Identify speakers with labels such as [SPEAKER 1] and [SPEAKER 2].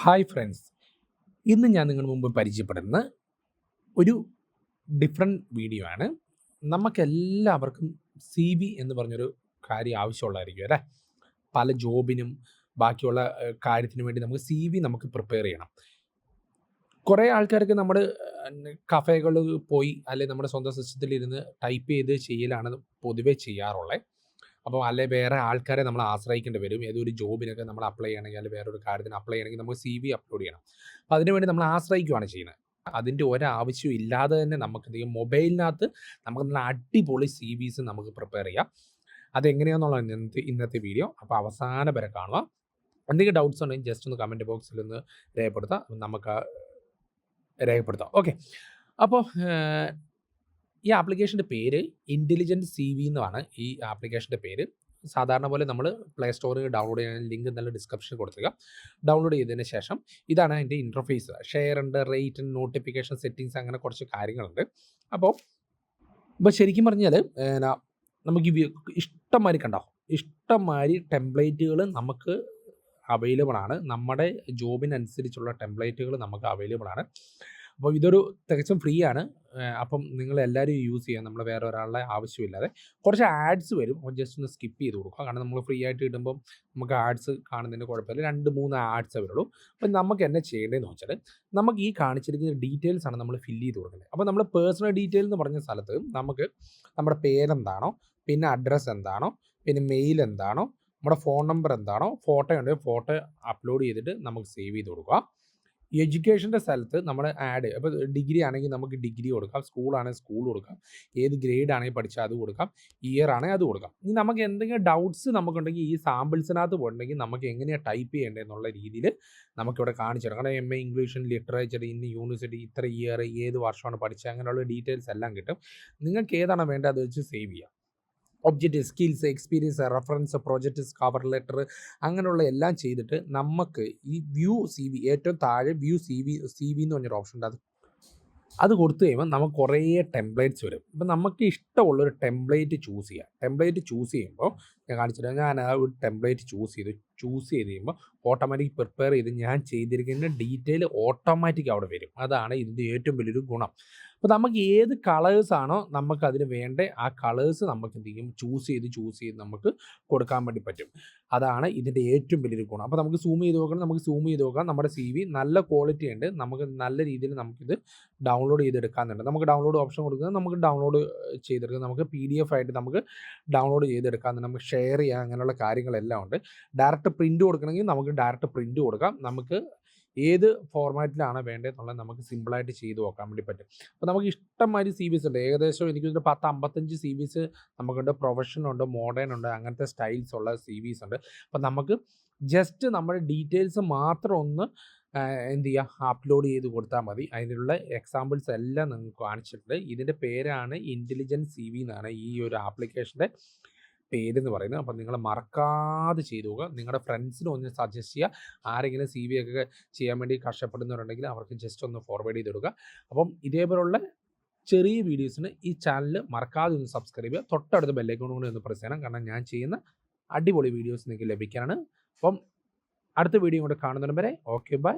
[SPEAKER 1] Hi friends, ഇന്ന് ഞാൻ നിങ്ങളുടെ മുമ്പ് പരിചയപ്പെടുന്ന ഒരു ഡിഫറെൻറ്റ് വീഡിയോ ആണ്. നമുക്കെല്ലാവർക്കും സി വി എന്ന് പറഞ്ഞൊരു കാര്യം ആവശ്യമുള്ളതായിരിക്കും അല്ലേ. പല ജോബിനും ബാക്കിയുള്ള കാര്യത്തിന് വേണ്ടി നമുക്ക് സി വി നമുക്ക് പ്രിപ്പയർ ചെയ്യണം. കുറേ ആൾക്കാർക്ക് നമ്മൾ കഫേകൾ പോയി അല്ലെങ്കിൽ നമ്മുടെ സ്വന്തം സിസ്റ്റത്തിലിരുന്ന് ടൈപ്പ് ചെയ്ത് ചെയ്യലാണ് പൊതുവേ ചെയ്യാറുള്ളത്. അപ്പോൾ അല്ലെ വേറെ ആൾക്കാരെ നമ്മൾ ആശ്രയിക്കേണ്ടി വരും. ഏതൊരു ജോബിനൊക്കെ നമ്മൾ അപ്ലൈ ചെയ്യണമെങ്കിൽ അല്ലെങ്കിൽ വേറൊരു കാര്യത്തിന് അപ്ലൈ ചെയ്യണമെങ്കിൽ നമുക്ക് സി വി അപ്ലോഡ് ചെയ്യണം. അപ്പോൾ അതിനുവേണ്ടി നമ്മൾ ആശ്രയിക്കുകയാണ് ചെയ്യുന്നത്. അതിൻ്റെ ഒരാവശ്യവും ഇല്ലാതെ തന്നെ നമുക്ക് മൊബൈലിനകത്ത് നമുക്ക് നല്ല അടിപൊളി സി വിസ് നമുക്ക് പ്രിപ്പയർ ചെയ്യാം. അതെങ്ങനെയാണെന്നുള്ള ഇന്നത്തെ വീഡിയോ. അപ്പോൾ അവസാനം വരെ കാണുക. എന്തെങ്കിലും ഡൗട്ട്സ് ഉണ്ടെങ്കിൽ ജസ്റ്റ് ഒന്ന് കമൻറ്റ് ബോക്സിൽ ഒന്ന് രേഖപ്പെടുത്താം. നമുക്ക് രേഖപ്പെടുത്താം. ഓക്കെ, അപ്പോൾ ഈ ആപ്ലിക്കേഷൻ്റെ പേര് ഇൻ്റലിജൻറ്റ് സി വി എന്നാണ് ഈ ആപ്ലിക്കേഷൻ്റെ പേര്. സാധാരണ പോലെ നമ്മൾ പ്ലേ സ്റ്റോറിൽ ഡൗൺലോഡ് ചെയ്യാൻ ലിങ്ക് നല്ല ഡിസ്ക്രിപ്ഷനിൽ കൊടുത്തുക. ഡൗൺലോഡ് ചെയ്തതിന് ശേഷം ഇതാണ് അതിൻ്റെ ഇൻ്റർഫേസ്. ഷെയർ ഉണ്ട്, റേറ്റ് ഉണ്ട്, നോട്ടിഫിക്കേഷൻ സെറ്റിങ്സ്, അങ്ങനെ കുറച്ച് കാര്യങ്ങളുണ്ട്. അപ്പോൾ ശരിക്കും പറഞ്ഞാൽ നമുക്ക് ഇഷ്ടംമാതിരി ഇഷ്ടംമാതിരി ടെംപ്ലേറ്റുകൾ നമുക്ക് അവൈലബിൾ ആണ്. നമ്മുടെ ജോബിനനുസരിച്ചുള്ള ടെംപ്ലേറ്റുകൾ നമുക്ക് അവൈലബിൾ ആണ്. അപ്പോൾ ഇതൊരു തികച്ചും ഫ്രീ ആണ്. അപ്പം നിങ്ങളെല്ലാവരും യൂസ് ചെയ്യാം. നമ്മൾ വേറെ ഒരാളുടെ ആവശ്യമില്ലാതെ. കുറച്ച് ആഡ്സ് വരും, ജസ്റ്റ് ഒന്ന് സ്കിപ്പ് ചെയ്ത് കൊടുക്കുക. കാരണം നമ്മൾ ഫ്രീ ആയിട്ട് കിട്ടുമ്പം നമുക്ക് ആഡ്സ് കാണുന്നതിന് കുഴപ്പമില്ല. 2-3 ആഡ്സേ വരുള്ളൂ. അപ്പം നമുക്ക് എന്നാ ചെയ്യേണ്ടതെന്ന് വെച്ചാൽ, നമുക്ക് ഈ കാണിച്ചിരിക്കുന്ന ഡീറ്റെയിൽസ് ആണ് നമ്മൾ ഫില്ല് ചെയ്ത് കൊടുക്കുന്നത്. അപ്പോൾ നമ്മൾ പേഴ്സണൽ ഡീറ്റെയിൽ എന്ന് പറഞ്ഞ സ്ഥലത്ത് നമുക്ക് നമ്മുടെ പേരെന്താണോ, പിന്നെ അഡ്രസ്സ് എന്താണോ, പിന്നെ മെയിൽ എന്താണോ, നമ്മുടെ ഫോൺ നമ്പർ എന്താണോ, ഫോട്ടോ ഉണ്ടെങ്കിൽ ഫോട്ടോ അപ്ലോഡ് ചെയ്തിട്ട് നമുക്ക് സേവ് ചെയ്ത് കൊടുക്കുക. എഡ്യൂക്കേഷൻ്റെ സ്ഥലത്ത് നമ്മൾ ആഡ്, അപ്പോൾ ഡിഗ്രി ആണെങ്കിൽ നമുക്ക് ഡിഗ്രി കൊടുക്കാം, സ്കൂളാണെങ്കിൽ സ്കൂൾ കൊടുക്കാം, ഏത് ഗ്രേഡ് ആണെങ്കിൽ പഠിച്ചാൽ അത് കൊടുക്കാം, ഇയർ ആണെങ്കിൽ അത് കൊടുക്കാം. ഇനി നമുക്ക് എന്തെങ്കിലും ഡൗട്ട്സ് നമുക്കുണ്ടെങ്കിൽ ഈ സാമ്പിൾസിനകത്ത് പോയിട്ടുണ്ടെങ്കിൽ നമുക്ക് എങ്ങനെയാണ് ടൈപ്പ് ചെയ്യേണ്ടതെന്നുള്ള രീതിയിൽ നമുക്കിവിടെ കാണിച്ചു തരാം. കാരണം MA ഇംഗ്ലീഷ് ആൻഡ് ലിറ്ററേച്ചർ, ഇന്ന് യൂണിവേഴ്സിറ്റി, ഇത്ര ഇയർ, ഏത് വർഷമാണ് പഠിച്ചത്, അങ്ങനെയുള്ള ഡീറ്റെയിൽസ് എല്ലാം കിട്ടും. നിങ്ങൾക്ക് ഏതാണോ വേണ്ടത് അത് വെച്ച് സേവ് ചെയ്യാം. Object, skills, experience, reference, project, cover letter, അങ്ങനെയുള്ള എല്ലാം ചെയ്തിട്ട് നമുക്ക് ഈ വ്യൂ സി വി, ഏറ്റവും താഴെ വ്യൂ സി വി എന്ന് പറഞ്ഞൊരു ഓപ്ഷൻ ഉണ്ട്. അത് കൊടുത്തു കഴിയുമ്പോൾ നമുക്ക് കുറേ ടെംപ്ലേറ്റ്സ് വരും. ഇപ്പം നമുക്ക് ഇഷ്ടമുള്ളൊരു ടെംപ്ലേറ്റ് ചൂസ് ചെയ്യാം. ടെംപ്ലേറ്റ് ചൂസ് ചെയ്യുമ്പോൾ ഞാൻ കാണിച്ചിട്ട് ഞാൻ ആ ഒരു ടെംപ്ലേറ്റ് ചൂസ് ചെയ്ത് കഴിയുമ്പോൾ ഓട്ടോമാറ്റിക് പ്രിപ്പയർ ചെയ്ത് ഞാൻ ചെയ്തിരിക്കുന്ന ഡീറ്റെയിൽ ഓട്ടോമാറ്റിക് അവിടെ വരും. അതാണ് ഇതിൻ്റെ ഏറ്റവും വലിയൊരു ഗുണം. അപ്പോൾ നമുക്ക് ഏത് കളേഴ്സാണോ നമുക്കതിന് വേണ്ട ആ കളേഴ്സ് നമുക്ക് എന്ത് ചെയ്യും, ചൂസ് ചെയ്ത് നമുക്ക് കൊടുക്കാൻ വേണ്ടി പറ്റും. അതാണ് ഇതിൻ്റെ ഏറ്റവും വലിയൊരു ഗുണം. അപ്പോൾ നമുക്ക് സൂം ചെയ്ത് നോക്കാം. നമ്മുടെ സി വി നല്ല ക്വാളിറ്റി ഉണ്ട്. നമുക്ക് നല്ല രീതിയിൽ നമുക്കിത് ഡൗൺലോഡ് ചെയ്തെടുക്കാനുണ്ട്. നമുക്ക് ഡൗൺലോഡ് ഓപ്ഷൻ കൊടുക്കുന്നത് നമുക്ക് ഡൗൺലോഡ് ചെയ്തെടുക്കാം. നമുക്ക് PDF ആയിട്ട് നമുക്ക് ഡൗൺലോഡ് ചെയ്തെടുക്കാനുണ്ട്. നമുക്ക് ഷെയർ ചെയ്യാം, അങ്ങനെയുള്ള കാര്യങ്ങളെല്ലാം ഉണ്ട്. ഡയറക്റ്റ് പ്രിൻറ്റ് കൊടുക്കണമെങ്കിൽ നമുക്ക് ഡയറക്റ്റ് പ്രിൻറ്റ് കൊടുക്കാം. നമുക്ക് ഏത് ഫോർമാറ്റിലാണ് വേണ്ടതെന്നുള്ളത് നമുക്ക് സിമ്പിളായിട്ട് ചെയ്ത് നോക്കാൻ വേണ്ടി പറ്റും. അപ്പോൾ നമുക്ക് ഇഷ്ടംമാതിരി സി വിസ് ഉണ്ട്. ഏകദേശം എനിക്കൊരു 10-55 സി വിസ് നമുക്കുണ്ട്. പ്രൊഫഷനുണ്ട്, മോഡേൺ ഉണ്ട്, അങ്ങനത്തെ സ്റ്റൈൽസ് ഉള്ള സി വിസ് ഉണ്ട്. അപ്പോൾ നമുക്ക് ജസ്റ്റ് നമ്മുടെ ഡീറ്റെയിൽസ് മാത്രം ഒന്ന് എന്ത് ചെയ്യുക, അപ്ലോഡ് ചെയ്ത് കൊടുത്താൽ മതി. അതിനുള്ള എക്സാമ്പിൾസ് എല്ലാം നിങ്ങൾക്ക് കാണിച്ചിട്ടുണ്ട്. ഇതിൻ്റെ പേരാണ് ഇൻ്റലിജൻറ്റ് സി വി എന്നാണ് ഈ ഒരു ആപ്ലിക്കേഷൻ്റെ പേരെന്ന് പറയുന്നത്. അപ്പം നിങ്ങൾ മറക്കാതെ ചെയ്തു നോക്കുക. നിങ്ങളുടെ ഫ്രണ്ട്സിനും ഒന്ന് സജസ്റ്റ് ചെയ്യുക. ആരെങ്കിലും സി വി ഒക്കെ ചെയ്യാൻ വേണ്ടി കഷ്ടപ്പെടുന്നവരുണ്ടെങ്കിൽ അവർക്ക് ജസ്റ്റ് ഒന്ന് ഫോർവേഡ് ചെയ്ത് കൊടുക്കുക. അപ്പം ഇതേപോലുള്ള ചെറിയ വീഡിയോസിന് ഈ ചാനൽ മറക്കാതെ ഒന്ന് സബ്സ്ക്രൈബ് ചെയ്യുക. തൊട്ടടുത്ത ബെല്ലൈക്കോൺ കൂടി ഒന്ന് പ്രസ് ചെയ്യണം. കാരണം ഞാൻ ചെയ്യുന്ന അടിപൊളി വീഡിയോസ് നിങ്ങൾക്ക് ലഭിക്കാനാണ്. അപ്പം അടുത്ത വീഡിയോ കൂടെ കാണുന്നതിന് വരെ ഓക്കെ, ബൈ.